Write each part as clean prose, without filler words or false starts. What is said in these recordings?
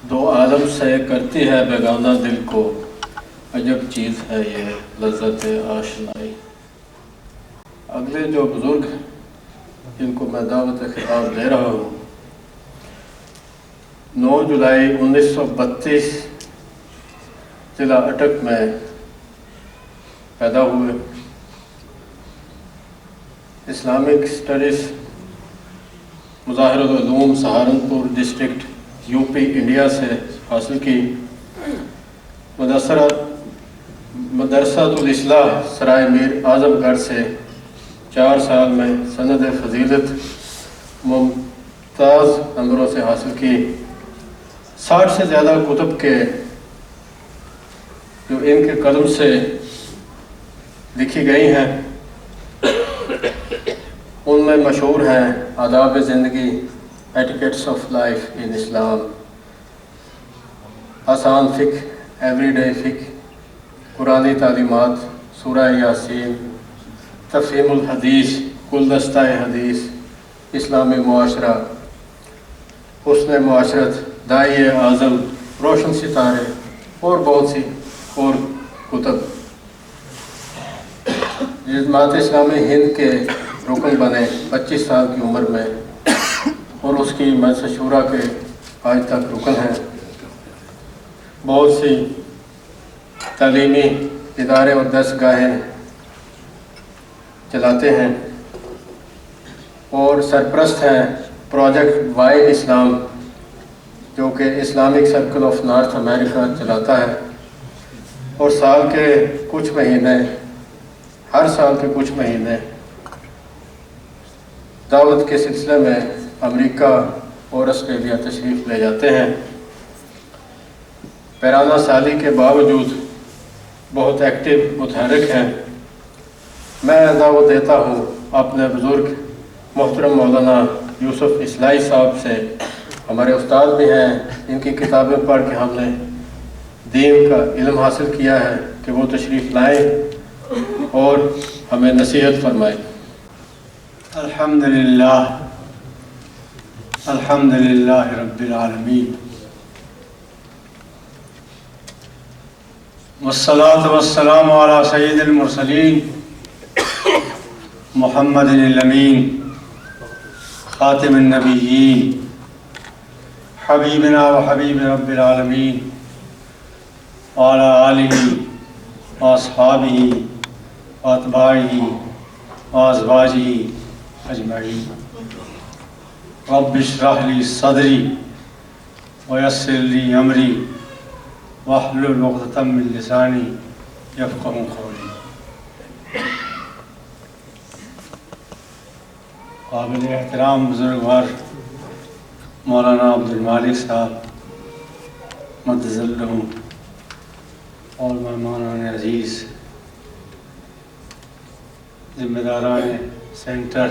دو عالم سے کرتی ہے بیگانہ دل کو، عجب چیز ہے یہ لذت آشنائی۔ اگلے جو بزرگ جن کو میں دعوت خطاب دے رہا ہوں، 9 جولائی 1932 ضلع اٹک میں پیدا ہوئے۔ Islamic studies Mazahir Uloom Saharanpur district U P India سے حاصل کی۔ مدرسہ الاصلاح سرائے میر اعظم گڑھ سے 4 سال میں سند فضیلت ممتاز نمبروں سے حاصل کی۔ 60 سے زیادہ کتب کے جو ان کے قلم سے لکھی گئی ہیں، ان میں مشہور ہیں آداب زندگی، ایٹیکیٹس آف لائف ان اسلام، آسان فقہ، ایوری ڈے فقہ، قرآنی تعلیمات، سورہ یاسین، تفہیم الحدیث، گلدستہ حدیث، اسلامی معاشرہ، حسن معاشرت، داعی اعظم، روشن ستارے اور بہت سی اور کتب۔ جماعت اسلامی ہند کے رکن بنے 25 سال کی عمر میں، اور اس کی مجلس شورا کے آج تک رکن ہیں۔ بہت سی تعلیمی ادارے اور درسگاہیں چلاتے ہیں، اور سرپرست ہیں پروجیکٹ وائڈ اسلام، جو کہ اسلامک سرکل آف نارتھ امریکہ چلاتا ہے، اور ہر سال کے کچھ مہینے دعوت کے سلسلے میں امریکہ اور آسٹریلیا تشریف لے جاتے ہیں۔ پیرانہ سالی کے باوجود بہت ایکٹیو متحرک ہیں۔ میں دعوت دیتا ہوں اپنے بزرگ محترم مولانا یوسف اصلاحی صاحب سے، ہمارے استاد بھی ہیں، ان کی کتابیں پڑھ کے ہم نے دین کا علم حاصل کیا ہے، کہ وہ تشریف لائیں اور ہمیں نصیحت فرمائیں۔ الحمدللہ رب العالمین، والصلاة والسلام علی سید المرسلین محمد الامین خاتم النبیین حبیبنا و حبیب رب العالمین وعلی آلہ واصحابہ واتباعہ وازواجہ اجمعین۔ رب اشرح لی صدری ویسر لی امری واحلل عقدۃ من لسانی یفقہوا قولی۔ قابل احترام بزرگوار مولانا عبدالمالک صاحب مدظلہ اور مہمانان عزیز، ذمہ داران سینٹر،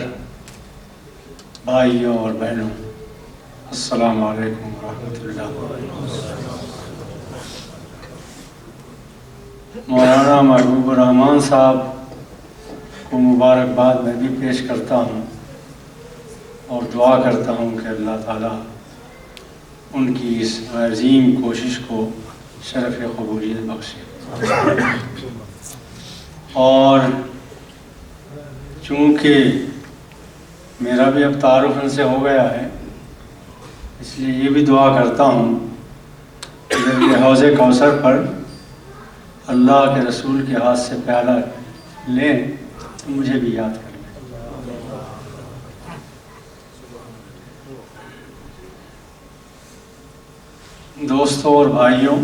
بھائیوں اور بہنوں، السلام علیکم ورحمۃ اللہ۔ مولانا محبوب الرحمان صاحب کو مبارکباد میں بھی پیش کرتا ہوں، اور دعا کرتا ہوں کہ اللہ تعالیٰ ان کی اس عظیم کوشش کو شرف قبولیت بخشے۔ اور چونکہ میرا بھی اب تعارف ان سے ہو گیا ہے، اس لیے یہ بھی دعا کرتا ہوں کہ جب یہ حوض کوثر پر اللہ کے رسول کے ہاتھ سے پیالہ لیں تو مجھے بھی یاد کر لیں۔ دوستوں اور بھائیوں،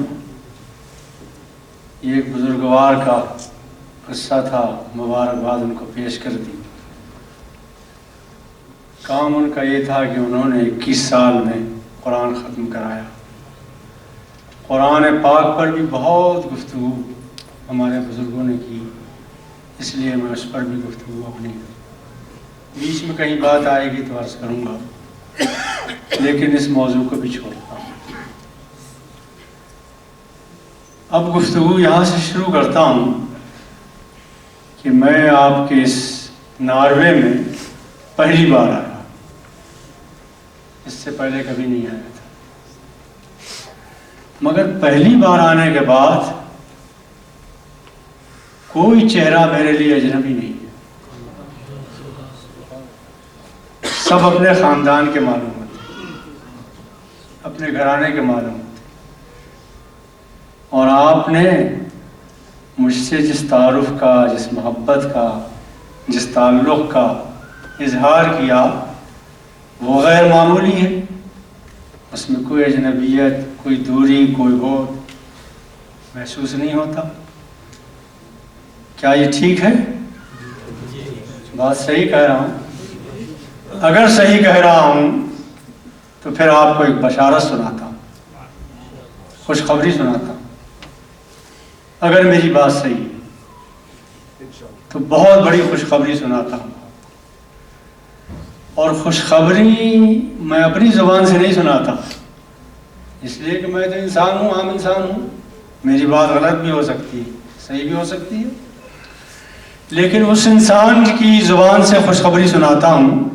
یہ ایک بزرگوار کا قصہ تھا، مبارکباد ان کو پیش کر دی۔ کام ان کا یہ تھا کہ انہوں نے 21 سال میں قرآن ختم کرایا۔ قرآن پاک پر بھی بہت گفتگو ہمارے بزرگوں نے کی، اس لیے میں اس پر بھی گفتگو اپنی بیچ میں کہیں بات آئے گی تو عرض کروں گا، لیکن اس موضوع کو بھی چھوڑتا ہوں۔ اب گفتگو یہاں سے شروع کرتا ہوں کہ میں آپ کے اس ناروے میں پہلی بار آیا، اس سے پہلے کبھی نہیں آیا تھا۔ مگر پہلی بار آنے کے بعد کوئی چہرہ میرے لیے اجنبی نہیں ہے، سب اپنے خاندان کے معلوم ہوتے، اپنے گھرانے کے معلوم ہوتے، اور آپ نے مجھ سے جس تعارف کا، جس محبت کا، جس تعلق کا اظہار کیا وہ غیر معمولی ہے، اس میں کوئی اجنبیت، کوئی دوری، کوئی بہت محسوس نہیں ہوتا۔ کیا یہ ٹھیک ہے؟ بات صحیح کہہ رہا ہوں؟ اگر صحیح کہہ رہا ہوں تو پھر آپ کو ایک بشارت سناتا ہوں، خوشخبری سناتا ہوں۔ اگر میری بات صحیح ہے تو بہت بڑی خوشخبری سناتا ہوں، اور خوشخبری میں اپنی زبان سے نہیں سناتا، اس لیے کہ میں تو انسان ہوں، عام انسان ہوں، میری بات غلط بھی ہو سکتی ہے، صحیح بھی ہو سکتی ہے، لیکن اس انسان کی زبان سے خوشخبری سناتا ہوں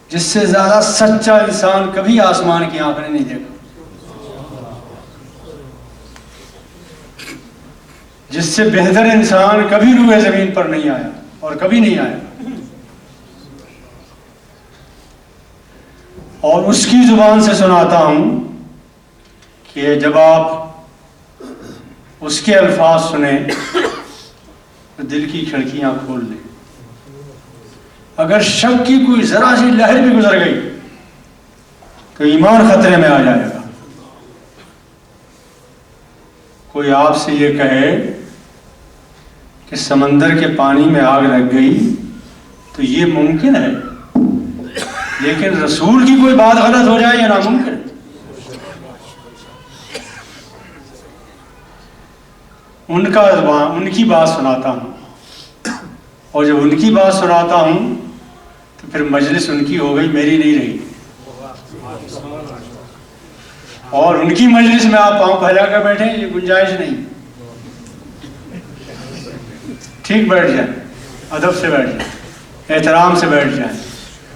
جس سے زیادہ سچا انسان کبھی آسمان کی آنکھ نے نہیں دیکھا، جس سے بہتر انسان کبھی روئے زمین پر نہیں آیا اور کبھی نہیں آیا، اور اس کی زبان سے سناتا ہوں کہ جب آپ اس کے الفاظ سنیں تو دل کی کھڑکیاں کھول لیں، اگر شک کی کوئی ذرا سی لہر بھی گزر گئی تو ایمان خطرے میں آ جائے گا۔ کوئی آپ سے یہ کہے کہ سمندر کے پانی میں آگ لگ گئی تو یہ ممکن ہے، لیکن رسول کی کوئی بات غلط ہو جائے یہ ناممکن ہے۔ ان کی بات سناتا ہوں، اور جب ان کی بات سناتا ہوں تو پھر مجلس ان کی ہو گئی، میری نہیں رہی، اور ان کی مجلس میں آپ پاؤں پھیلا کر بیٹھیں یہ گنجائش نہیں۔ ٹھیک بیٹھ جائیں، ادب سے بیٹھ جائیں، احترام سے بیٹھ جائیں،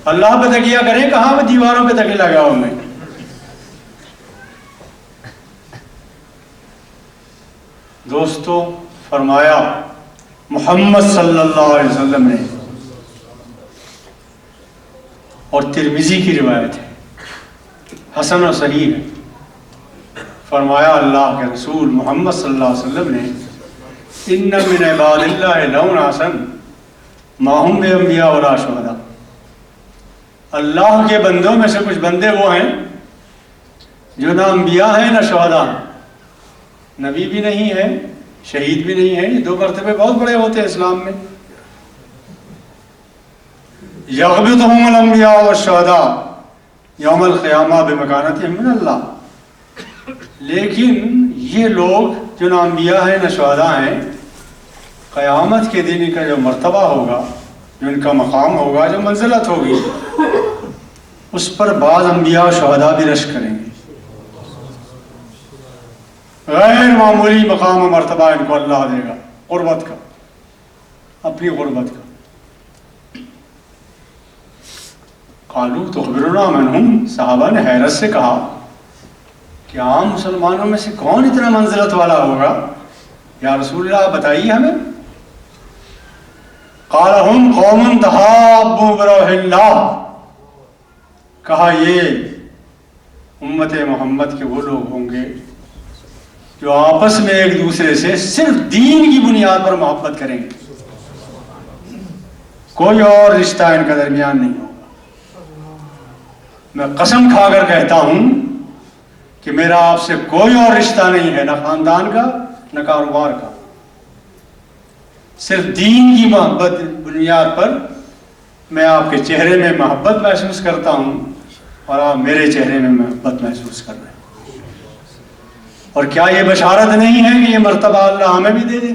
اللہ پہ تکیہ کریں، کہاں پہ دیواروں پہ تکیہ لگا ہوں میں۔ دوستو، فرمایا محمد صلی اللہ علیہ وسلم نے، اور ترمذی کی روایت ہے، حسن و صحیح ہے، فرمایا اللہ کے رسول محمد صلی اللہ علیہ وسلم نے ان من عباد اللہ لون آسن ماہم بے انبیاء ولا شہداء، اللہ کے بندوں میں سے کچھ بندے وہ ہیں جو نہ انبیاء ہیں نہ شہداء، نبی بھی نہیں ہے، شہید بھی نہیں ہے، یہ دو مرتبے بہت بڑے ہوتے ہیں اسلام میں۔ یغبطہم الانبیاء والشہداء یوم القیامہ بمکانتہم من اللہ، لیکن یہ لوگ جو نہ انبیاء ہیں نہ شہداء ہیں، قیامت کے دن کا جو مرتبہ ہوگا، جو ان کا مقام ہوگا، جو منزلت ہوگی، اس پر بعض انبیاء و شہداء بھی رشک کریں گے۔ غیر معمولی مقام و مرتبہ ان کو اللہ دے گا، قربت کا، اپنی غربت کا۔ قالوا تخبرنا من ہم، صحابہ نے حیرت سے کہا کہ عام مسلمانوں میں سے کون اتنا منزلت والا ہوگا، یا رسول اللہ بتائیے ہمیں۔ قال ہم قوم تحابوا بروح اللہ، کہا یہ امت محمد کے وہ لوگ ہوں گے جو آپس میں ایک دوسرے سے صرف دین کی بنیاد پر محبت کریں گے، کوئی اور رشتہ ان کا درمیان نہیں ہوگا۔ میں قسم کھا کر کہتا ہوں کہ میرا آپ سے کوئی اور رشتہ نہیں ہے، نہ خاندان کا نہ کاروبار کا، صرف دین کی محبت بنیاد پر میں آپ کے چہرے میں محبت محسوس کرتا ہوں اور آپ میرے چہرے میں محبت محسوس کر رہے ہیں۔ اور کیا یہ بشارت نہیں ہے کہ یہ مرتبہ اللہ ہمیں بھی دے دے؟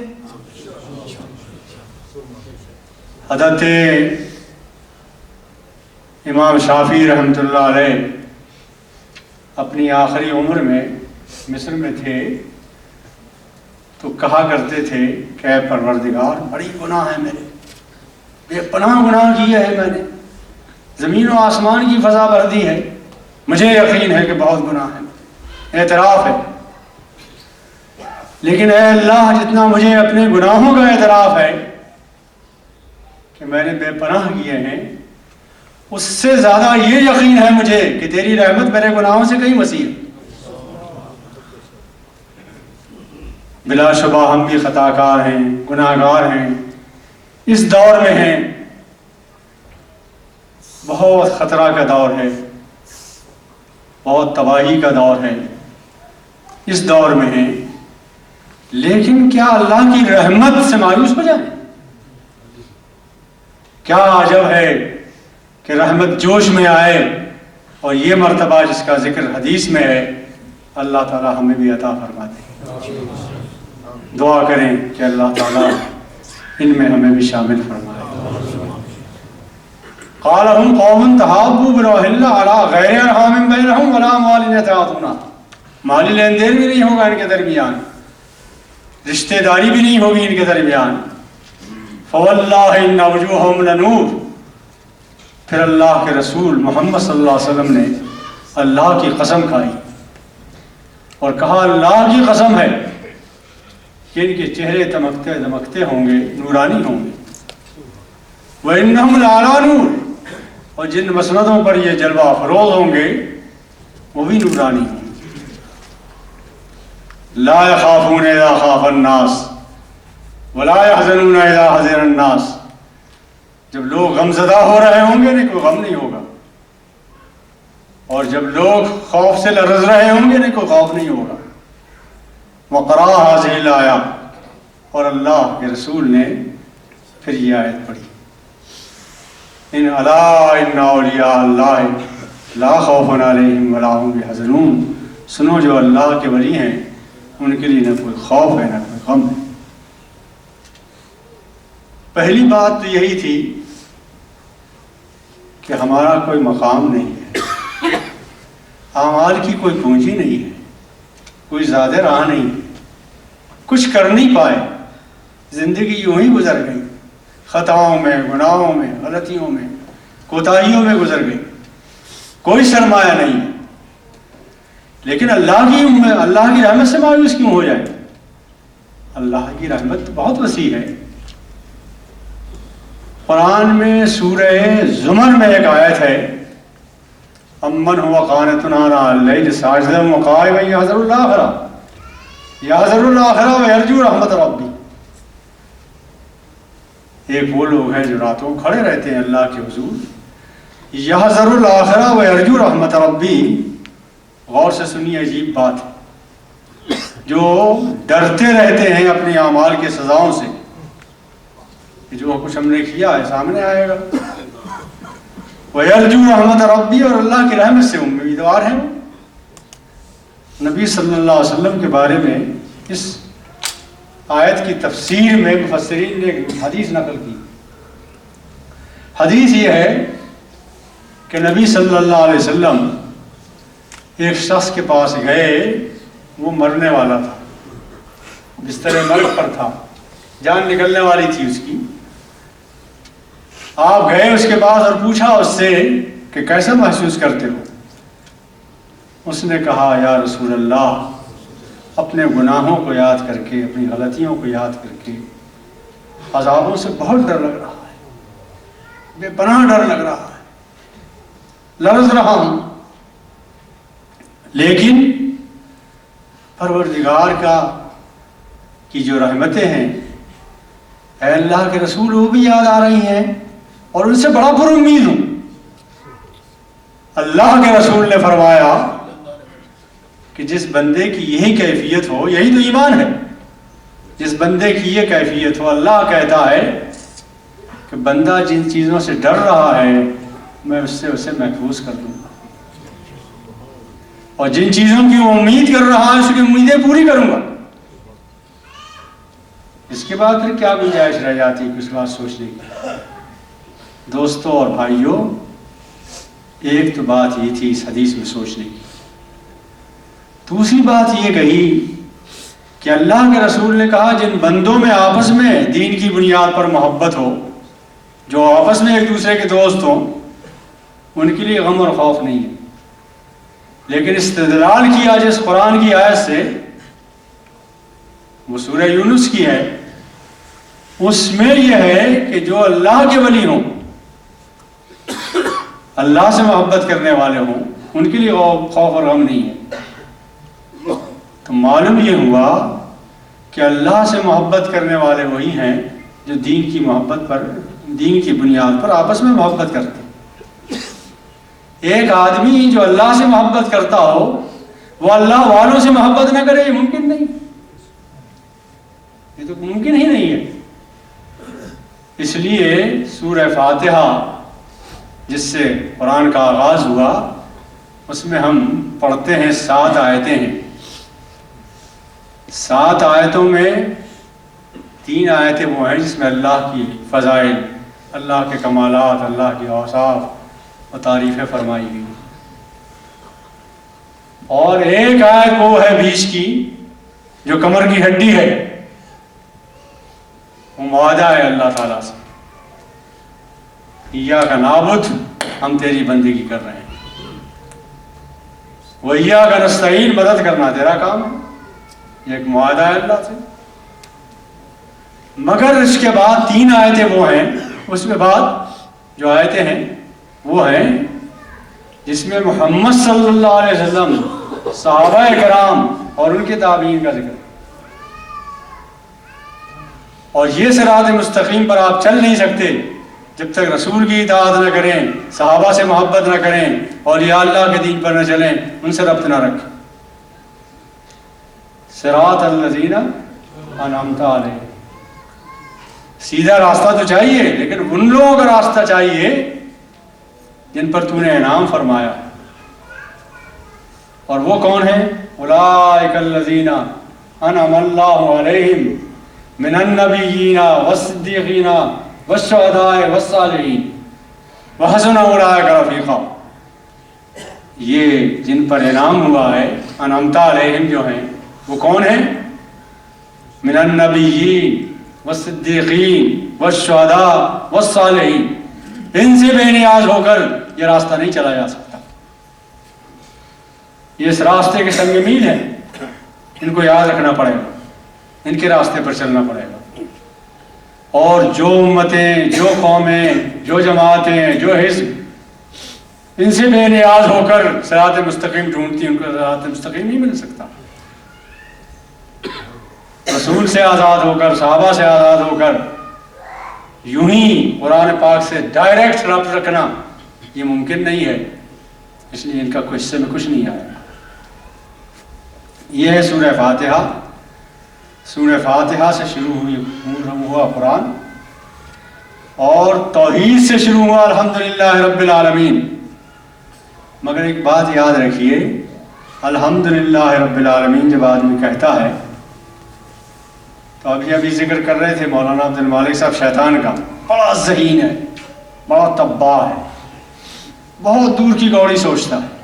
حضرت امام شافعی رحمۃ اللہ علیہ اپنی آخری عمر میں مصر میں تھے تو کہا کرتے تھے کہ اے پروردگار، بڑی گناہ ہے میرے، بے پناہ گناہ کیا ہے میں نے، زمین و آسمان کی فضا بھر دی ہے، مجھے یقین ہے کہ بہت گناہ ہے، اعتراف ہے، لیکن اے اللہ جتنا مجھے اپنے گناہوں کا اعتراف ہے کہ میں نے بے پناہ کیے ہیں، اس سے زیادہ یہ یقین ہے مجھے کہ تیری رحمت میرے گناہوں سے کہیں وسیع ہے۔ بلا شبہ ہم بھی خطا کار ہیں، گناہ گار ہیں، اس دور میں ہیں، بہت خطرہ کا دور ہے، بہت تباہی کا دور ہے، اس دور میں ہیں، لیکن کیا اللہ کی رحمت سے مایوس ہو جائیں؟ کیا عجب ہے کہ رحمت جوش میں آئے، اور یہ مرتبہ جس کا ذکر حدیث میں ہے اللہ تعالیٰ ہمیں بھی عطا فرما دے۔ دعا کریں کہ اللہ تعالیٰ ان میں ہمیں بھی شامل فرمائے۔ قال هم قوم تحابوا برحمة الله على غیر ارحام بینہم ولا اموال یتعاطون، مالی لین دین بھی نہیں ہوگا ان کے درمیان، رشتہ داری بھی نہیں ہوگی ان کے درمیان۔ فواللہ ان وجوہہم لنور، پھر اللہ کے رسول محمد صلی اللہ علیہ وسلم نے اللہ کی قسم کھائی اور کہا اللہ کی قسم ہے کہ ان کے چہرے دمکتے دمکتے ہوں گے، نورانی ہوں گے۔ وَإِنَّهُمْ لَعَلَىٰ نُورٍ، اور جن مسندوں پر یہ جلوہ افروز ہوں گے وہ بھی نورانی ہوں گے۔ لَا يَخَافُونَ إِذَا خَافَ النَّاسِ وَلَا يَحْزَنُونَ إِذَا حَزِنَ النَّاسِ، جب لوگ غم زدہ ہو رہے ہوں گے انہیں کوئی غم نہیں ہوگا، اور جب لوگ خوف سے لرز رہے ہوں گے انہیں کوئی خوف نہیں ہوگا۔ وَقَرَأَ هَٰذِهِ الْآيَةَ، اور اللہ کے رسول نے پھر یہ آیت پڑھی، ان الا ان اولیاء اللہ لا خوف علیہم ولا هم یحزنون، سنو جو اللہ کے ولی ہیں ان کے لیے نہ کوئی خوف ہے نہ کوئی غم ہے۔ پہلی بات تو یہی تھی کہ ہمارا کوئی مقام نہیں ہے، اعمال کی کوئی پونجی نہیں ہے، کوئی زیادہ راہ نہیں ہے، کچھ کر نہیں پائے، زندگی یوں ہی گزر گئی، خطاؤں میں، گناہوں میں، غلطیوں میں، کوتاہیوں میں گزر گئی، کوئی سرمایہ نہیں ہے۔ لیکن اللہ کی رحمت سے مایوس کیوں ہو جائے؟ اللہ کی رحمت بہت وسیع ہے۔ قرآن میں سورہ زمر میں ایک آیت ہے، امن هو قانت آناء اللیل ساجدا وقائما یحذر الآخرہ ویرجو رحمت ربی، ایک وہ لوگ ہیں جو راتوں کھڑے رہتے ہیں اللہ کے حضور، یحذر الآخرہ ویرجو رحمت ربی، غور سے سنیے عجیب بات ہے، جو ڈرتے رہتے ہیں اپنے اعمال کے سزاؤں سے کہ جو کچھ ہم نے کیا ہے سامنے آئے گا، وَيَرْجُو رَحْمَتَ رَبِّي، اور اللہ کی رحمت سے امیدوار ہیں۔ نبی صلی اللہ علیہ وسلم کے بارے میں اس آیت کی تفسیر میں مفسرین نے ایک حدیث نقل کی۔ حدیث یہ ہے کہ نبی صلی اللہ علیہ وسلم ایک شخص کے پاس گئے، وہ مرنے والا تھا، بستر مرگ پر تھا، جان نکلنے والی تھی اس کی۔ آپ گئے اس کے پاس اور پوچھا اس سے کہ کیسا محسوس کرتے ہو؟ اس نے کہا یا رسول اللہ، اپنے گناہوں کو یاد کر کے، اپنی غلطیوں کو یاد کر کے عذابوں سے بہت ڈر لگ رہا ہے، بے پناہ ڈر لگ رہا ہے، لرز رہا ہوں، لیکن پروردگار کی جو رحمتیں ہیں اے اللہ کے رسول وہ بھی یاد آ رہی ہیں، اور ان سے بڑا پر امید ہوں۔ اللہ کے رسول نے فرمایا کہ جس بندے کی یہی کیفیت ہو، یہی تو ایمان ہے، جس بندے کی یہ کیفیت ہو، اللہ کہتا ہے کہ بندہ جن چیزوں سے ڈر رہا ہے میں اس سے اسے محفوظ کر دوں گا، اور جن چیزوں کی وہ امید کر رہا ہے اس کی امیدیں پوری کروں گا۔ اس کے بعد پھر کیا گنجائش رہ جاتی کچھ بات سوچنے کی؟ دوستوں اور بھائیوں، ایک تو بات یہ تھی اس حدیث میں سوچنے کی، دوسری بات یہ کہی کہ اللہ کے رسول نے کہا جن بندوں میں آپس میں دین کی بنیاد پر محبت ہو، جو آپس میں ایک دوسرے کے دوست ہوں، ان کے لیے غم اور خوف نہیں ہے۔ لیکن استدلال کیا جس قرآن کی آیت سے وہ سورہ یونس کی ہے، اس میں یہ ہے کہ جو اللہ کے ولی ہوں، اللہ سے محبت کرنے والے ہوں، ان کے لیے خوف اور غم نہیں ہے۔ تو معلوم یہ ہوا کہ اللہ سے محبت کرنے والے وہی ہیں جو دین کی محبت پر، دین کی بنیاد پر آپس میں محبت کرتے ہیں۔ ایک آدمی جو اللہ سے محبت کرتا ہو وہ اللہ والوں سے محبت نہ کرے، یہ ممکن نہیں، یہ تو ممکن ہی نہیں ہے۔ اس لیے سورہ فاتحہ جس سے قرآن کا آغاز ہوا، اس میں ہم پڑھتے ہیں 7 آیتیں ہیں۔ 7 آیتوں میں 3 آیتیں وہ ہیں جس میں اللہ کی فضائل، اللہ کے کمالات، اللہ کی اوصاف و تعریفیں فرمائی گئی، اور ایک آیت وہ ہے بیچ کی جو کمر کی ہڈی ہے، وہ معاہدہ ہے اللہ تعالیٰ سے، ایاک نعبد، ہم تیری بندگی کر رہے ہیں، وایاک نستعین، مدد کرنا تیرا کام ہے، یہ ایک معاہدہ ہے اللہ سے۔ مگر اس کے بعد 3 آیتیں وہ ہیں، اس میں بعد جو آیتیں ہیں وہ ہیں جس میں محمد صلی اللہ علیہ وسلم، صحابہ کرام اور ان کے تابعین کا ذکر، اور یہ صراط مستقیم پر آپ چل نہیں سکتے جب تک رسول کی اطاعت نہ کریں، صحابہ سے محبت نہ کریں، اور یا اللہ کے دین پر نہ چلیں، ان سے ربط نہ رکھیں۔ صراط الذین انعمت علیہم، سیدھا راستہ تو چاہیے، لیکن ان لوگوں کا راستہ چاہیے جن پر تو نے انعام فرمایا، اور وہ کون ہیں؟ اولئک الذین انعم اللہ علیہم من النبیین والصدیقین والشہداء والصالحین وحسن اولئک رفیقا۔ یہ جن پر انعام ہوا ہے، انعمت علیہم جو ہیں، وہ کون ہیں؟ من النبیین والصدیقین والشہداء والصالحین، ان سے بے نیاز ہو کر یہ راستہ نہیں چلا جا سکتا۔ یہ اس راستے کے سنگ میل ہیں، ان کو یاد رکھنا پڑے گا، ان کے راستے پر چلنا پڑے گا، اور جو امتیں، جو قومیں، جو جماعتیں، جو حزب ان سے بے نیاز ہو کر صراط مستقیم ڈھونڈتی، ان کو صراط مستقیم نہیں مل سکتا۔ رسول سے آزاد ہو کر، صحابہ سے آزاد ہو کر یوں ہی قرآن پاک سے ڈائریکٹ ربط رکھنا یہ ممکن نہیں ہے، اس لیے ان کا حصے میں کچھ نہیں آیا۔ یہ ہے سورہ فاتحہ۔ سورہ فاتحہ سے شروع ہوا قرآن، اور توحید سے شروع ہوا الحمدللہ رب العالمین۔ مگر ایک بات یاد رکھیے، الحمدللہ رب العالمین جب آدمی کہتا ہے، تو ابھی ذکر کر رہے تھے مولانا عبد المالک صاحب شیطان کا، بڑا ذہین ہے، بڑا طباع ہے، بہت دور کی گوڑی سوچتا ہے۔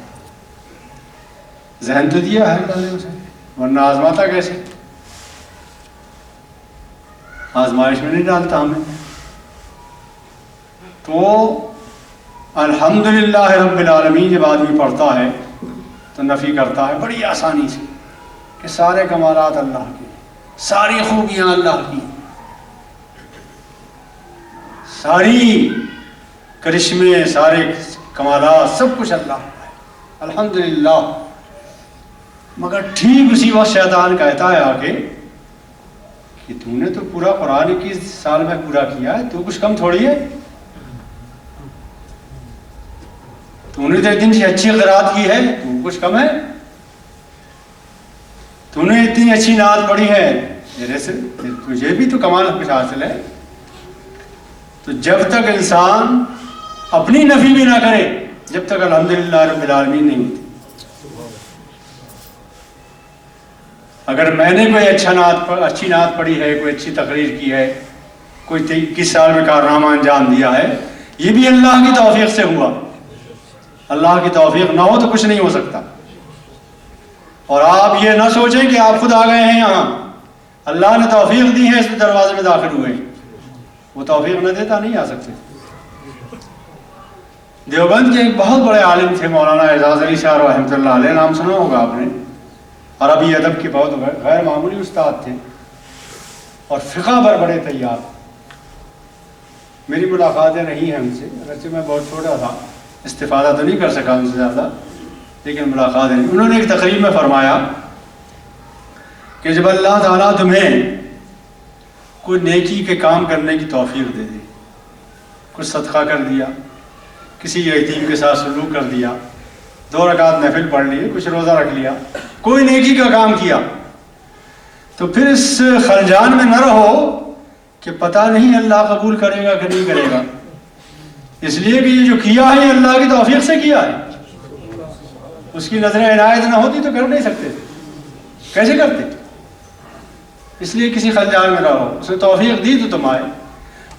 ذہن تو دیا ہے اللہ نے اسے، ورنہ آزماتا کیسے؟ آزمائش میں نہیں ڈالتا ہمیں۔ تو الحمدللہ رب العالمین جب آدمی پڑھتا ہے تو نفی کرتا ہے بڑی آسانی سے کہ سارے کمالات اللہ کے، ساری خوبیاں اللہ کی، ساری کرشمے، سارے کمالات، سب کچھ اللہ کا ہے، الحمدللہ۔ مگر ٹھیک اسی وقت شیطان کہتا ہے آ کے کہ تو نے تو پورا قرآن 21 سال میں پورا کیا ہے، تو کچھ کم تھوڑی ہے، تو نے تو اتنی اچھی قرات کی ہے، تو کچھ کم ہے، تو نے اتنی اچھی نعت پڑھی ہے، میرے سے تجھے بھی تو کمال کچھ حاصل ہے۔ تو جب تک انسان اپنی نفی بھی نہ کرے، جب تک الحمدللہ رب العالمین نہیں ہوتی۔ اگر میں نے کوئی اچھی نعت پڑھی ہے، کوئی اچھی تقریر کی ہے، کوئی 21 سال میں کارنامہ انجام دیا ہے، یہ بھی اللہ کی توفیق سے ہوا۔ اللہ کی توفیق نہ ہو تو کچھ نہیں ہو سکتا۔ اور آپ یہ نہ سوچیں کہ آپ خود آ گئے ہیں یہاں، اللہ نے توفیق دی ہے، اس دروازے میں داخل ہوئے ہیں، وہ توفیق نہ دیتا نہیں آ سکتے۔ دیوبند کے ایک بہت بڑے عالم تھے مولانا اعجاز علی شاہ رحمۃ اللہ علیہ، نام سنا ہوگا آپ نے، عربی ادب کے بہت غیر معمولی استاد تھے۔ اور فقہ پر بڑے تیار. میری ملاقاتیں رہی ہیں ان سے، اگرچہ میں بہت چھوٹا تھا، استفادہ تو نہیں کر سکا ان سے زیادہ، لیکن ملاقاتیں رہی. انہوں نے ایک تقریب میں فرمایا کہ جب اللہ تعالیٰ تمہیں کوئی نیکی کے کام کرنے کی توفیق دے دے، کچھ صدقہ کر دیا، کسی یتیم کے ساتھ سلوک کر دیا، 2 رکعت نفل پڑھ لیے، کچھ روزہ رکھ لیا، کوئی نیکی کا کام کیا، تو پھر اس خلجان میں نہ رہو کہ پتہ نہیں اللہ قبول کرے گا کہ نہیں کرے گا، اس لیے کہ یہ جو کیا ہے یہ اللہ کی توفیق سے کیا ہے. اس کی نظر عنایت نہ ہوتی تو کر نہیں سکتے، کیسے کرتے؟ اس لیے کسی خلجان میں رہو، اس نے توفیق دی تو تم آئے.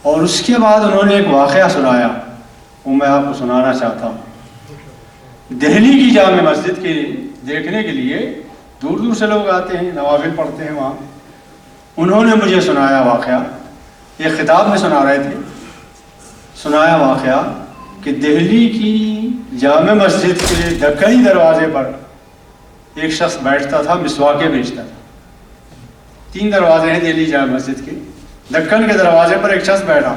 اور اس کے بعد انہوں نے ایک واقعہ سنایا، وہ میں آپ کو سنانا چاہتا ہوں. دہلی کی جامع مسجد کے دیکھنے کے لیے دور دور سے لوگ آتے ہیں، نوافل پڑھتے ہیں وہاں. انہوں نے مجھے سنایا واقعہ، ایک خطاب میں سنا رہے تھے، سنایا واقعہ کہ دہلی کی جامع مسجد کے دکنی دروازے پر ایک شخص بیٹھتا تھا، مسواکیں بیچتا تھا. 3 دروازے ہیں دہلی جامع مسجد کے، دکن کے دروازے پر ایک شخص بیٹھا.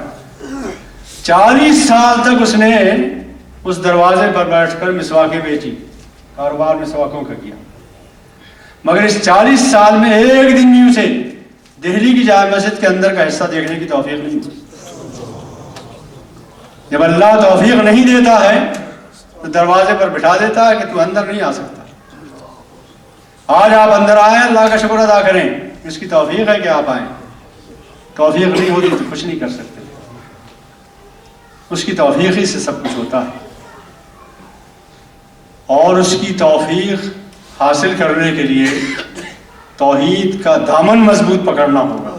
40 سال تک اس نے اس دروازے پر بیٹھ کر مسواکیں بیچی، کاروبار مسواکوں کا کیا، مگر اس 40 سال میں ایک دن بھی اسے دہلی کی جامع مسجد کے اندر کا حصہ دیکھنے کی توفیق نہیں ہوئی. جب اللہ توفیق نہیں دیتا ہے تو دروازے پر بٹھا دیتا ہے کہ تو اندر نہیں آ سکتا. آج آپ اندر آئیں، اللہ کا شکر ادا کریں، اس کی توفیق ہے کہ آپ آئیں. توفیق نہیں ہوتی تو کچھ نہیں کر سکتے. اس کی توفیق ہی سے سب کچھ ہوتا ہے، اور اس کی توفیق حاصل کرنے کے لیے توحید کا دامن مضبوط پکڑنا ہوگا.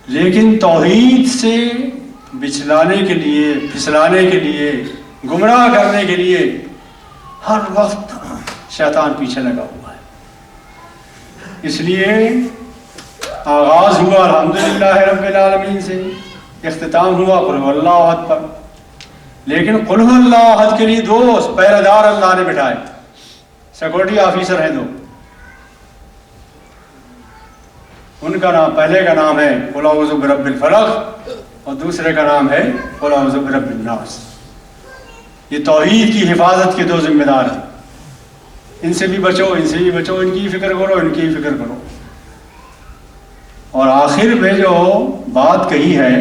لیکن توحید سے بچلانے کے لیے، پھسلانے کے لیے، گمراہ کرنے کے لیے ہر وقت شیطان پیچھے لگا ہوا ہے. اس لیے آغاز ہوا الحمدللہ رب العالمین سے، اختتام ہوا قل هو اللہ احد پر. لیکن قل هو اللہ احد کے لیے 2 پہرے دار اللہ نے بٹھائے، سیکورٹی آفیسر ہیں 2. ان کا نام، پہلے کا نام ہے قل اعوذ برب الفلق اور دوسرے کا نام ہے قل اعوذ برب الناس. یہ توحید کی حفاظت کے 2 ذمہ دار ہیں. ان سے بھی بچو، ان سے بھی بچو، ان کی فکر کرو، ان کی فکر کرو. اور آخر میں جو بات کہی ہے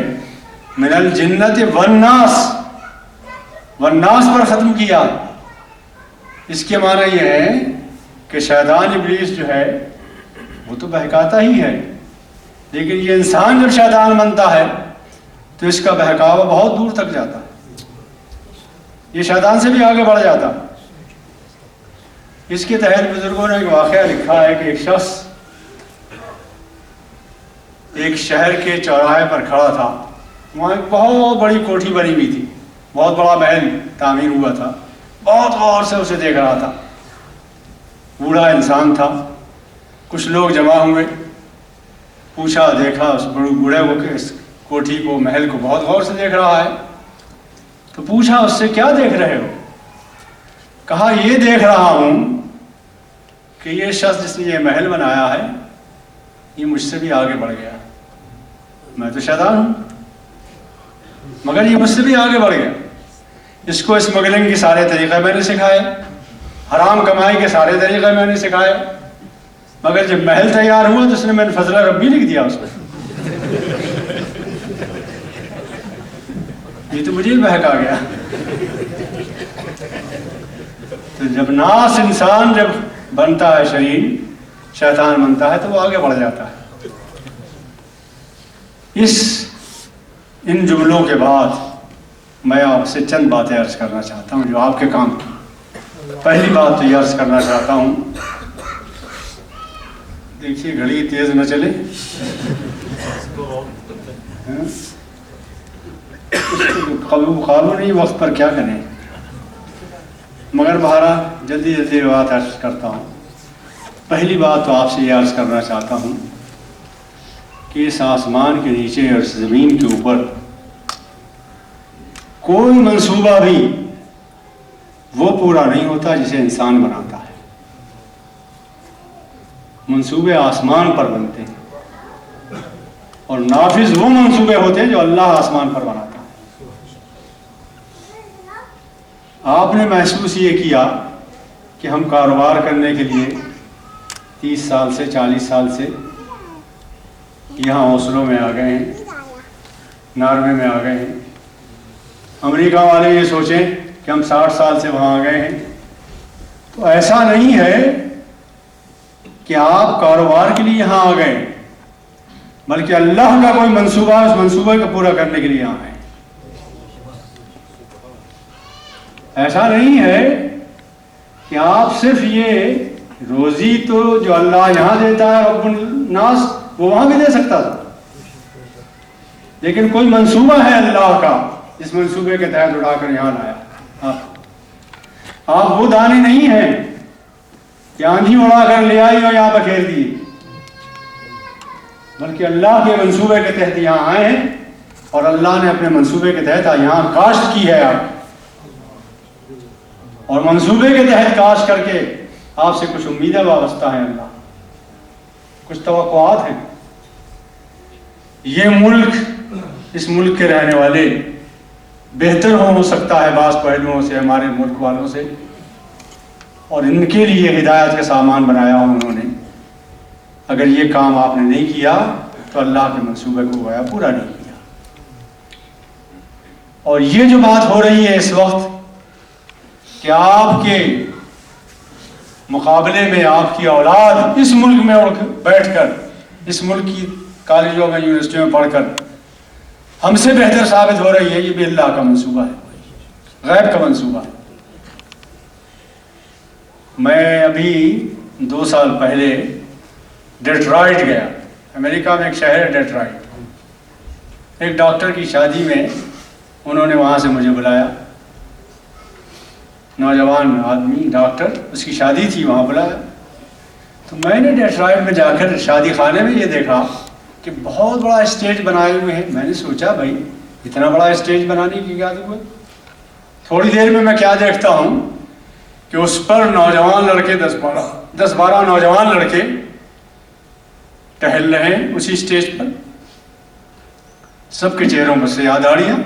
من الجنت والناس، والناس پر ختم کیا. اس کے معنی یہ ہے کہ شیطان ابلیس جو ہے وہ تو بہکاتا ہی ہے، لیکن یہ انسان جب شیطان بنتا ہے تو اس کا بہکاوا بہت دور تک جاتا ہے، یہ شیطان سے بھی آگے بڑھ جاتا. اس کے تحت بزرگوں نے ایک واقعہ لکھا ہے کہ ایک شخص ایک شہر کے چوراہے پر کھڑا تھا. وہاں ایک بہت بڑی کوٹھی بنی ہوئی تھی، بہت بڑا محل تعمیر ہوا تھا. بہت غور سے اسے دیکھ رہا تھا. بوڑھا انسان تھا. کچھ لوگ جمع ہوئے، پوچھا، دیکھا اس بوڑھے کو کہ اس کوٹھی کو، محل کو بہت غور سے دیکھ رہا ہے. تو پوچھا اس سے کیا دیکھ رہے ہو؟ کہا یہ دیکھ رہا ہوں کہ یہ شخص جس نے یہ محل بنایا ہے یہ مجھ سے بھی آگے بڑھ گیا. میں تو شیطان ہوں مگر یہ مجھ سے بھی آگے بڑھ گیا. اس کو اسمگلنگ کے سارے طریقے میں نے سکھائے، حرام کمائی کے سارے طریقے میں نے سکھائے، مگر جب محل تیار ہوا تو اس نے میں نے فضل ربی لکھ دیا اس میں. یہ تو مجھے بہکا گیا. تو جب ناس انسان جب بنتا ہے، شریر شیطان بنتا ہے تو وہ آگے بڑھ جاتا ہے. ان جملوں کے بعد میں آپ سے چند باتیں عرض کرنا چاہتا ہوں جو آپ کے کام کی. پہلی بات تو یہ عرض کرنا چاہتا ہوں، دیکھیے گھڑی تیز نہ چلے، قابو نہیں وقت پر کیا کریں، مگر بہرحال جلدی جلدی بات عرض کرتا ہوں. پہلی بات تو آپ سے یہ عرض کرنا چاہتا ہوں کہ اس آسمان کے نیچے اور اس زمین کے اوپر کوئی منصوبہ بھی وہ پورا نہیں ہوتا جسے انسان بناتا ہے. منصوبے آسمان پر بنتے ہیں، اور نافذ وہ منصوبے ہوتے ہیں جو اللہ آسمان پر بناتا ہے۔ آپ نے محسوس یہ کیا کہ ہم کاروبار کرنے کے لیے 30 سال سے 40 سال سے یہاں اوسلو میں آ گئے ہیں، ناروے میں آ گئے ہیں۔ امریکہ والے یہ سوچیں کہ ہم 60 سال سے وہاں آ گئے ہیں، تو ایسا نہیں ہے کہ آپ کاروبار کے لیے یہاں آ گئے، بلکہ اللہ کا کوئی منصوبہ، اس منصوبے کو پورا کرنے کے لیے یہاں آئے۔ ایسا نہیں ہے کہ آپ صرف یہ روزی تو جو اللہ یہاں دیتا ہے رب الناس وہ وہاں بھی دے سکتا تھا، لیکن کوئی منصوبہ ہے اللہ کا، اس منصوبے کے تحت اڑا کر یہاں لایا۔ آپ وہ دانے نہیں ہیں کہ آندھی اڑا کر لے آئی اور یہاں بکھیر دیے، بلکہ اللہ کے منصوبے کے تحت یہاں آئے ہیں، اور اللہ نے اپنے منصوبے کے تحت یہاں کاشت کی ہے آپ، اور منصوبے کے تحت کاشت کر کے آپ سے کچھ امیدیں وابستہ ہیں، اللہ کچھ توقعات ہیں۔ یہ ملک، اس ملک کے رہنے والے بہتر ہو سکتا ہے بعض پہلوؤں سے ہمارے ملک والوں سے، اور ان کے لیے ہدایت کا سامان بنایا انہوں نے۔ اگر یہ کام آپ نے نہیں کیا تو اللہ کے منصوبے کو گویا پورا نہیں کیا۔ اور یہ جو بات ہو رہی ہے اس وقت کہ آپ کے مقابلے میں آپ کی اولاد اس ملک میں بیٹھ کر، اس ملک کی کالجوں میں، یونیورسٹیوں میں پڑھ کر ہم سے بہتر ثابت ہو رہی ہے، یہ بھی اللہ کا منصوبہ ہے، غیب کا منصوبہ ہے۔ میں ابھی 2 سال پہلے ڈیٹرائٹ گیا، امریکہ میں ایک شہر ہے ڈیٹرائٹ، ایک ڈاکٹر کی شادی میں انہوں نے وہاں سے مجھے بلایا، نوجوان آدمی ڈاکٹر، اس کی شادی تھی، وہاں بلایا۔ تو میں نے ڈیٹرائٹ میں جا کر شادی خانے میں یہ دیکھا کہ بہت بڑا اسٹیج بنائے ہوئے ہیں۔ میں نے سوچا بھائی اتنا بڑا اسٹیج بنانے کی کیا ضرورت؟ تھوڑی دیر میں کیا دیکھتا ہوں کہ اس پر نوجوان لڑکے 10-12 نوجوان لڑکے ٹہل رہے ہیں اسی اسٹیج پر، سب کے چہروں پر سیاہ داڑیاں،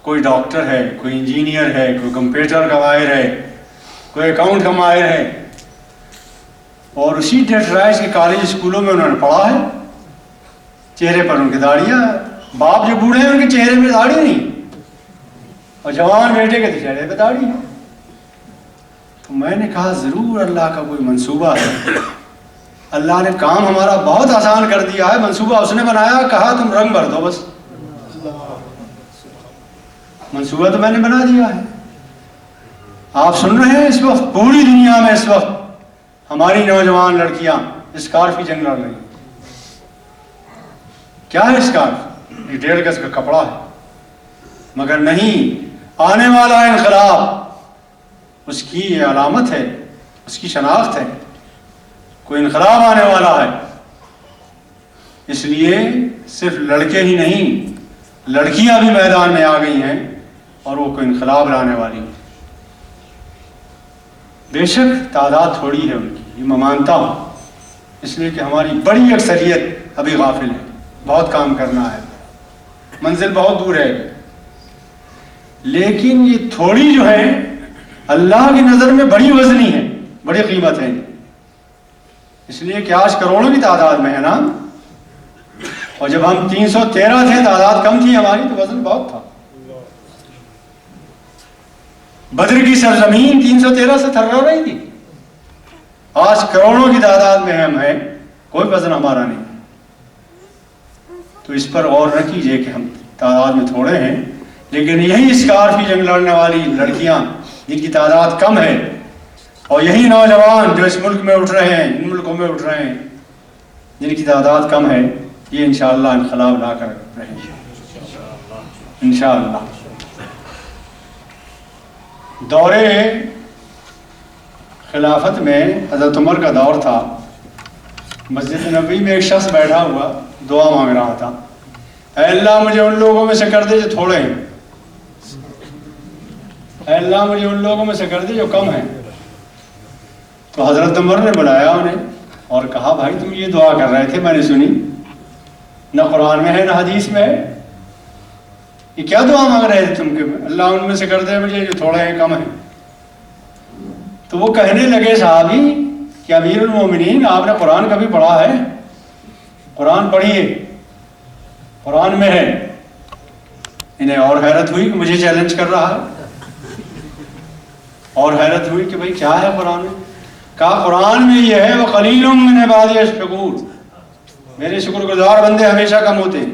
کوئی ڈاکٹر ہے، کوئی انجینئر ہے، کوئی کمپیوٹر کا ماہر ہے، کوئی اکاؤنٹ کا ماہر ہے، اور اسی ڈیٹرائٹ کے کالج اسکولوں میں انہوں نے پڑھا ہے۔ چہرے پر ان کی داڑیاں، باپ جو بوڑھے ہیں ان کے چہرے پہ داڑھی نہیں، اور جوان بیٹے کے چہرے پہ داڑھی ہے۔ تو میں نے کہا ضرور اللہ کا کوئی منصوبہ ہے، اللہ نے کام ہمارا بہت آسان کر دیا ہے، منصوبہ اس نے بنایا، کہا تم رنگ بھر دو، بس منصوبہ تو میں نے بنا دیا ہے۔ آپ سن رہے ہیں اس وقت پوری دنیا میں اس وقت ہماری نوجوان لڑکیاں اسکارف کی جنگ لڑ رہی ہیں۔ کیا ہے اسکارف؟ 1.5 گز کا کپڑا ہے، مگر نہیں، آنے والا انقلاب اس کی یہ علامت ہے، اس کی شناخت ہے، کوئی انقلاب آنے والا ہے۔ اس لیے صرف لڑکے ہی نہیں، لڑکیاں بھی میدان میں آ گئی ہیں، اور وہ کوئی انقلاب لانے والی ہیں۔ بے شک تعداد تھوڑی ہے ان کی، یہ میں مانتا ہوں، اس لیے کہ ہماری بڑی اکثریت ابھی غافل ہے، بہت کام کرنا ہے، منزل بہت دور ہے، لیکن یہ تھوڑی جو ہے اللہ کی نظر میں بڑی وزنی ہے، بڑی قیمت ہے، اس لیے کہ آج کروڑوں کی تعداد میں ہے نا، اور جب ہم 313 تھے، تعداد کم تھی ہماری، تو وزن بہت تھا۔ بدر کی سرزمین 313 سے تھرا رہی تھی، آج کروڑوں کی تعداد میں ہم ہیں، کوئی وزن ہمارا نہیں۔ تو اس پر غور نہ کیجئے کہ ہم تعداد میں تھوڑے ہیں، لیکن یہی اسکارف کی جنگ لڑنے والی لڑکیاں جن کی تعداد کم ہے، اور یہی نوجوان جو اس ملک میں اٹھ رہے ہیں، ان ملکوں میں اٹھ رہے ہیں جن کی تعداد کم ہے، یہ انشاءاللہ انقلاب لا کر رہیں گے انشاءاللہ۔ دور خلافت میں حضرت عمر کا دور تھا، مسجد نبوی میں ایک شخص بیٹھا ہوا دعا مانگ رہا تھا، اے اللہ مجھے ان لوگوں میں سے کر دے جو تھوڑے ہیں، اے اللہ مجھے ان لوگوں میں سے کر دے جو کم ہیں۔ تو حضرت عمر نے بلایا انہیں اور کہا بھائی تم یہ دعا کر رہے تھے، میں نے سنی، نہ قرآن میں ہے نہ حدیث میں ہے. یہ کیا دعا مانگ رہے تھے تم کہ اللہ ان میں سے کر دے مجھے جو تھوڑے ہیں کم ہیں. تو وہ کہنے لگے صحابی کہ امیر المومنین آپ نے قرآن کبھی پڑھا ہے؟ قرآن پڑھیے، قرآن میں ہے. انہیں اور حیرت ہوئی کہ مجھے چیلنج کر رہا ہے، اور حیرت ہوئی کہ بھائی کیا ہے قرآن میں. کہا قرآن میں یہ ہے وَقَلِيلٌ مِّنْ عِبَادِيَ الشَّكُورُ، میرے شکر گزار بندے ہمیشہ کم ہوتے ہیں،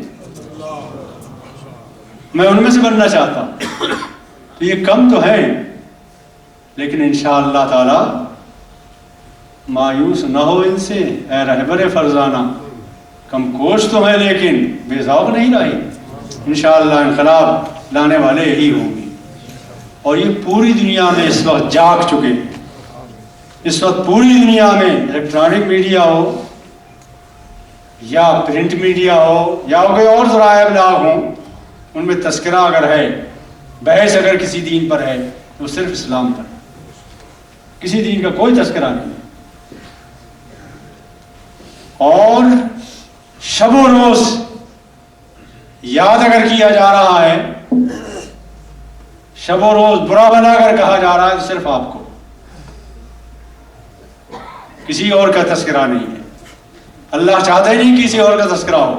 میں ان میں سے بننا چاہتا ہوں. تو یہ کم تو ہیں، لیکن انشاءاللہ تعالی مایوس نہ ہو ان سے اے رہبر فرزانہ. کم کوش تو ہیں لیکن بے ذوق نہیں رہی. انشاءاللہ انقلاب لانے والے یہی ہوں گے. اور یہ پوری دنیا میں اس وقت جاگ چکے. اس وقت پوری دنیا میں الیکٹرانک میڈیا ہو یا پرنٹ میڈیا ہو یا کوئی اور ذرائع ابلاغ ہوں، ان میں تذکرہ اگر ہے، بحث اگر کسی دین پر ہے تو صرف اسلام پر، کسی دین کا کوئی تذکرہ نہیں. اور شب و روز یاد اگر کیا جا رہا ہے، شب و روز برا بھلا اگر کہا جا رہا ہے تو صرف آپ کو، کسی اور کا تذکرہ نہیں ہے. اللہ چاہتا ہی نہیں کسی اور کا تذکرہ ہو.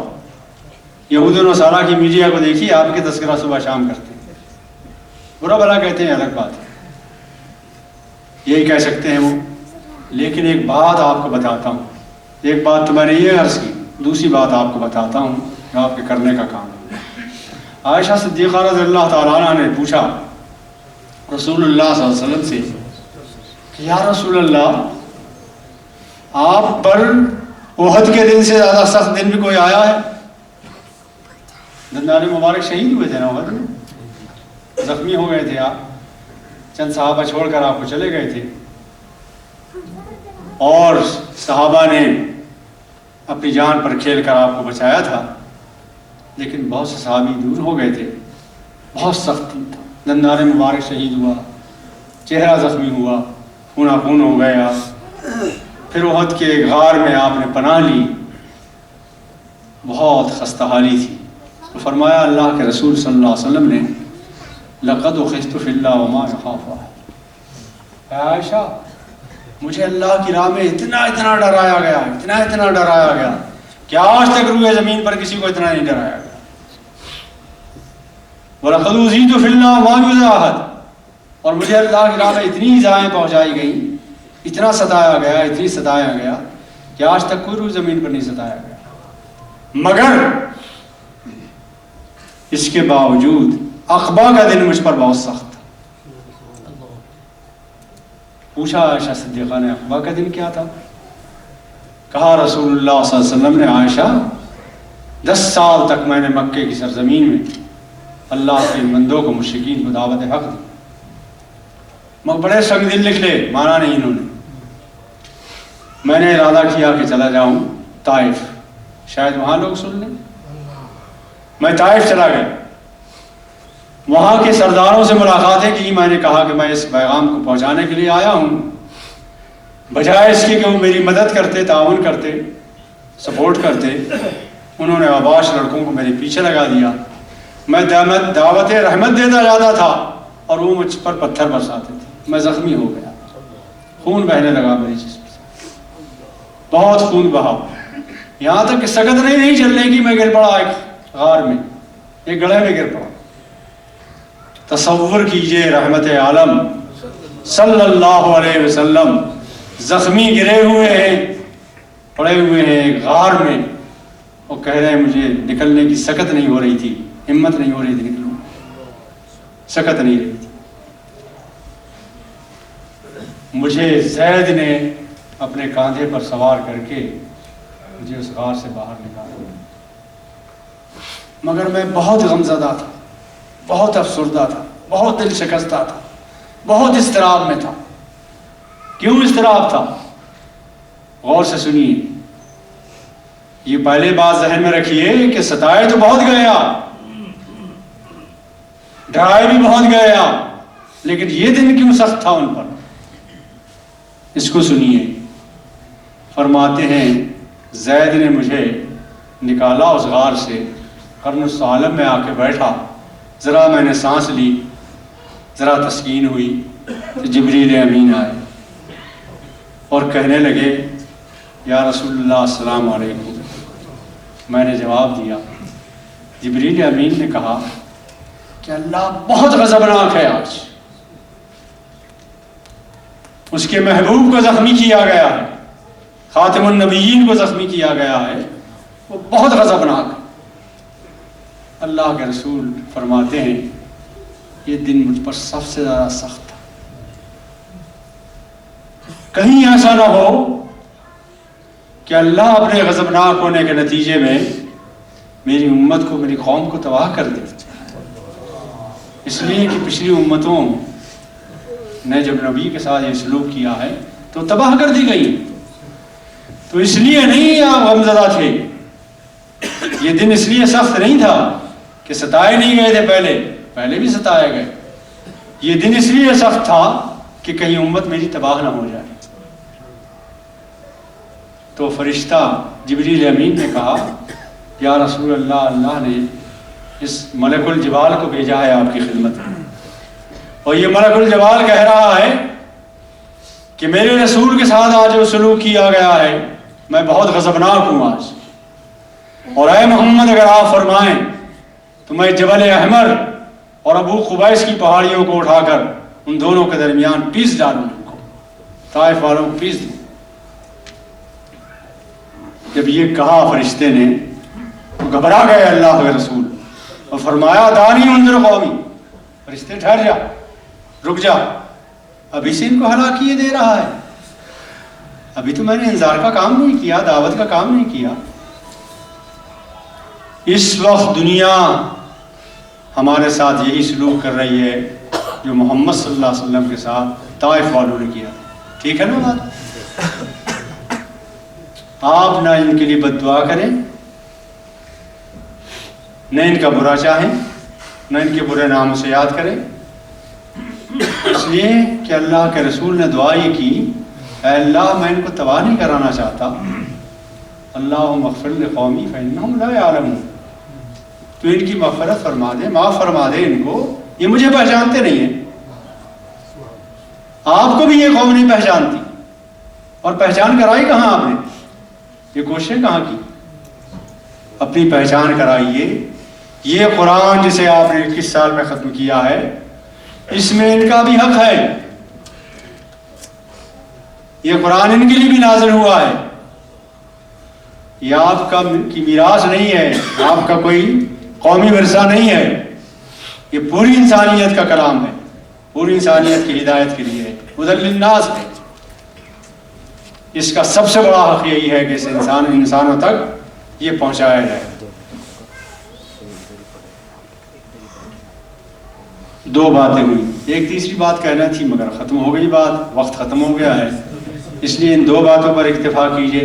یہود و نصارہ کی میڈیا کو دیکھیے، آپ کے تذکرہ صبح شام کرتے ہیں، برا بھلا کہتے ہیں، الگ بات ہے، یہی کہہ سکتے ہیں وہ. لیکن ایک بات آپ کو بتاتا ہوں، ایک بات تو میں نے یہ عرض کی، دوسری بات آپ کو بتاتا ہوں جو آپ کے کرنے کا کام ہے. عائشہ صدیقہ رضی اللہ تعالیٰ عنہ نے پوچھا رسول اللہ صلی اللہ علیہ وسلم سے کہ یا رسول اللہ، آپ پر احد کے دن سے زیادہ سخت دن بھی کوئی آیا ہے؟ دندان مبارک شہید ہوئے تھے نا، احد میں زخمی ہو گئے تھے آپ، چند صحابہ چھوڑ کر آپ کو چلے گئے تھے، اور صحابہ نے اپنی جان پر کھیل کر آپ کو بچایا تھا، لیکن بہت سے صحابی دور ہو گئے تھے. بہت سخت دن تھا، دندان مبارک شہید ہوا، چہرہ زخمی ہوا، خونہ خون ہو گیا. پھر احد کے غار میں آپ نے پناہ لی، بہت خستہ حالی تھی. تو فرمایا اللہ کے رسول صلی اللہ علیہ وسلم نے لقد اخذت فی اللہ وما یخاف احد، اے عائشہ مجھے اللہ کی راہ میں اتنا ڈرایا گیا، اتنا ڈرایا گیا کہ آج تک روئے زمین پر کسی کو اتنا نہیں ڈرایا گیا. وَلَقَدْ أُوذِيتُ فِي اللَّهِ وَمَا يُؤْذَى أَحَدٌ، اور مجھے اللہ کی راہ میں اتنی ایذائیں پہنچائی گئیں، اتنا ستایا گیا کہ آج تک کوئی روح زمین پر نہیں ستایا گیا. مگر اس کے باوجود عقبہ کا دن مجھ پر بہت سخت تھا. پوچھا عائشہ صدیقہ نے عقبہ کا دن کیا تھا؟ کہا رسول اللہ صلی اللہ علیہ وسلم نے عائشہ 10 سال تک میں نے مکے کی سرزمین میں اللہ کے بندوں کو، مشرکین کو دعوت حق دی. مگر بڑے سنگ دل نکلے، مانا نہیں انہوں نے. میں نے ارادہ کیا کہ چلا جاؤں طائف، شاید وہاں لوگ سن لیں. میں طائف چلا گیا، وہاں کے سرداروں سے ملاقاتیں کی. میں نے کہا کہ میں اس پیغام کو پہنچانے کے لیے آیا ہوں، بجائے اس کے کہ وہ میری مدد کرتے، تعاون کرتے، سپورٹ کرتے، انہوں نے آباش لڑکوں کو میرے پیچھے لگا دیا. میں دعوت رحمت دیتا جاتا تھا اور وہ مجھ پر پتھر برساتے تھے. میں زخمی ہو گیا، خون بہنے لگا میری جسم سے، بہت خون بہا، یہاں تک کہ سکت نہیں چلنے کی. میں گر پڑا ایک غار میں، ایک گڑھے میں گر پڑا. تصور کیجئے رحمت عالم صلی اللہ علیہ وسلم زخمی گرے ہوئے ہیں، پڑے ہوئے ہیں ایک غار میں، وہ کہہ رہے ہیں مجھے نکلنے کی سکت نہیں ہو رہی تھی، ہمت نہیں ہو رہی تھی، نکلوں سکت نہیں رہی تھی. مجھے زید نے اپنے کاندھے پر سوار کر کے مجھے اس غار سے باہر نکالا. مگر میں بہت غمزدہ تھا، بہت افسردہ تھا، بہت دل شکستہ تھا، بہت اضطراب میں تھا. کیوں اضطراب تھا؟ غور سے سنیے. یہ پہلے بات ذہن میں رکھیے کہ ستائے تو بہت گیا، ڈرائے بھی بہت گیا، لیکن یہ دن کیوں سخت تھا ان پر؟ اس کو سنیے. فرماتے ہیں زید نے مجھے نکالا اس غار سے، قرن الثعلب میں آ کے بیٹھا، ذرا میں نے سانس لی، ذرا تسکین ہوئی تو جبریل امین آئے اور کہنے لگے یا رسول اللہ السلام علیکم۔ میں نے جواب دیا۔ جبریل امین نے کہا کہ اللہ بہت غضبناک ہے، آج اس کے محبوب کو زخمی کیا گیا ہے، خاتم النبیین کو زخمی کیا گیا ہے، وہ بہت غضبناک ہے۔ اللہ کے رسول فرماتے ہیں یہ دن مجھ پر سب سے زیادہ سخت تھا، کہیں ایسا نہ ہو کہ اللہ اپنے غضبناک ہونے کے نتیجے میں میری امت کو، میری قوم کو تباہ کر دے۔ اس لیے کہ پچھلی امتوں نے جب نبی کے ساتھ یہ سلوک کیا ہے تو تباہ کر دی گئی، تو اس لیے نہیں آپ غمزدہ تھے۔ یہ دن اس لیے سخت نہیں تھا کہ ستائے نہیں گئے تھے، پہلے بھی ستائے گئے۔ یہ دن اس لیے سخت تھا کہ کہیں امت میری تباہ نہ ہو جائے۔ تو فرشتہ جبریل امین نے کہا یا رسول اللہ، اللہ نے اس ملک الجبال کو بھیجا ہے آپ کی خدمت میں، اور یہ ملک الجبال کہہ رہا ہے کہ میرے رسول کے ساتھ آج جو سلوک کیا گیا ہے میں بہت غضبناک ہوں آج، اور اے محمد اگر آپ فرمائیں تو میں جبل احمر اور ابو قبیس کی پہاڑیوں کو اٹھا کر ان دونوں کے درمیان پیس ڈالوں، ان کو طائف والوں کو پیس دوں۔ جب یہ کہا فرشتے نے تو گھبرا گئے اللہ کے رسول اور فرمایا دانی انذر قومی، فرشتے ٹھہر جا، رک جا، ابھی سے ان کو ہلاکیے دے رہا ہے، ابھی تو میں نے انذار کا کام نہیں کیا، دعوت کا کام نہیں کیا۔ اس وقت دنیا ہمارے ساتھ یہی سلوک کر رہی ہے جو محمد صلی اللہ علیہ وسلم کے ساتھ طائف والوں نے کیا۔ ٹھیک ہے نا بات؟ آپ نہ ان کے لیے بد دعا کریں، نہ ان کا برا چاہیں، نہ ان کے برے نام سے یاد کریں، اس لیے کہ اللہ کے رسول نے دعا یہ کی اے اللہ میں ان کو تباہ نہیں کرانا چاہتا، اللہم اغفر لقومی فانہم لا یعلمون، تو ان کی مغفرت فرما دے، معاف فرما دے ان کو، یہ مجھے پہچانتے نہیں ہیں۔ آپ کو بھی یہ قوم نہیں پہچانتی، اور پہچان کرائی کہاں آپ نے؟ یہ کوششیں کہاں کی؟ اپنی پہچان کرائیے۔ یہ قرآن جسے آپ نے 21 سال میں ختم کیا ہے، اس میں ان کا بھی حق ہے، یہ قرآن ان کے لیے بھی نازل ہوا ہے، یہ آپ کا کی میراث نہیں ہے، آپ کا کوئی قومی ورثہ نہیں ہے، یہ پوری انسانیت کا کلام ہے، پوری انسانیت کی ہدایت کے لیے ہے، ہدی للناس ہے۔ اس کا سب سے بڑا حق یہی ہے کہ اس انسانوں تک یہ پہنچایا جائے۔ دو باتیں ہوئی، ایک تیسری بات کہنا تھی مگر ختم ہو گئی بات، وقت ختم ہو گیا ہے، اس لیے ان دو باتوں پر اکتفا کیجئے۔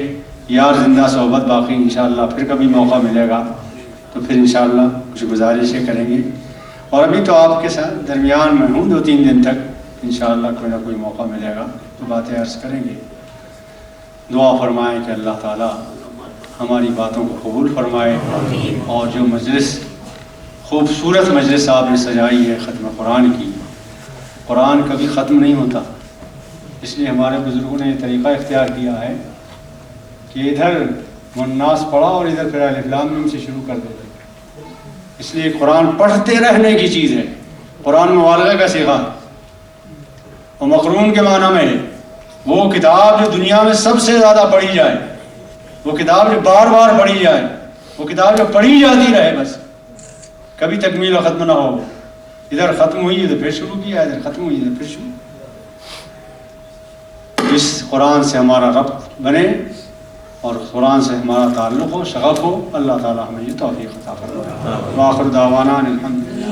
یار زندہ صحبت باقی، انشاءاللہ پھر کبھی موقع ملے گا تو پھر انشاءاللہ کچھ گزارشیں کریں گے، اور ابھی تو آپ کے ساتھ درمیان میں ہوں 2-3 دن تک، انشاءاللہ کوئی نہ کوئی موقع ملے گا تو باتیں عرض کریں گے۔ دعا فرمائیں کہ اللہ تعالی ہماری باتوں کو قبول فرمائے، اور جو مجلس خوبصورت مجلس آپ نے سجائی ہے ختم قرآن کی، قرآن کبھی ختم نہیں ہوتا، اس لیے ہمارے بزرگوں نے یہ طریقہ اختیار کیا ہے کہ ادھر والناس پڑھا اور ادھر پھر الف لام میم سے شروع کر دیتے، اس لیے قرآن پڑھتے رہنے کی چیز ہے۔ قرآن مبالغہ کا صیغہ اور مقرون کے معنی میں ہے، وہ کتاب جو دنیا میں سب سے زیادہ پڑھی جائے، وہ کتاب جو بار بار پڑھی جائے، وہ کتاب جو پڑھی جاتی رہے، بس کبھی تکمیل و ختم نہ ہو، ادھر ختم ہوئی تو پھر شروع کیا، ادھر ختم ہوئی تو پھر شروع۔ اس قرآن سے ہمارا ربط بنے اور قرآن سے ہمارا تعلق ہو، شغف ہو، اللہ تعالی ہمیں یہ توفیق عطا فرمائے۔ وآخر دعوانا الحمدللہ۔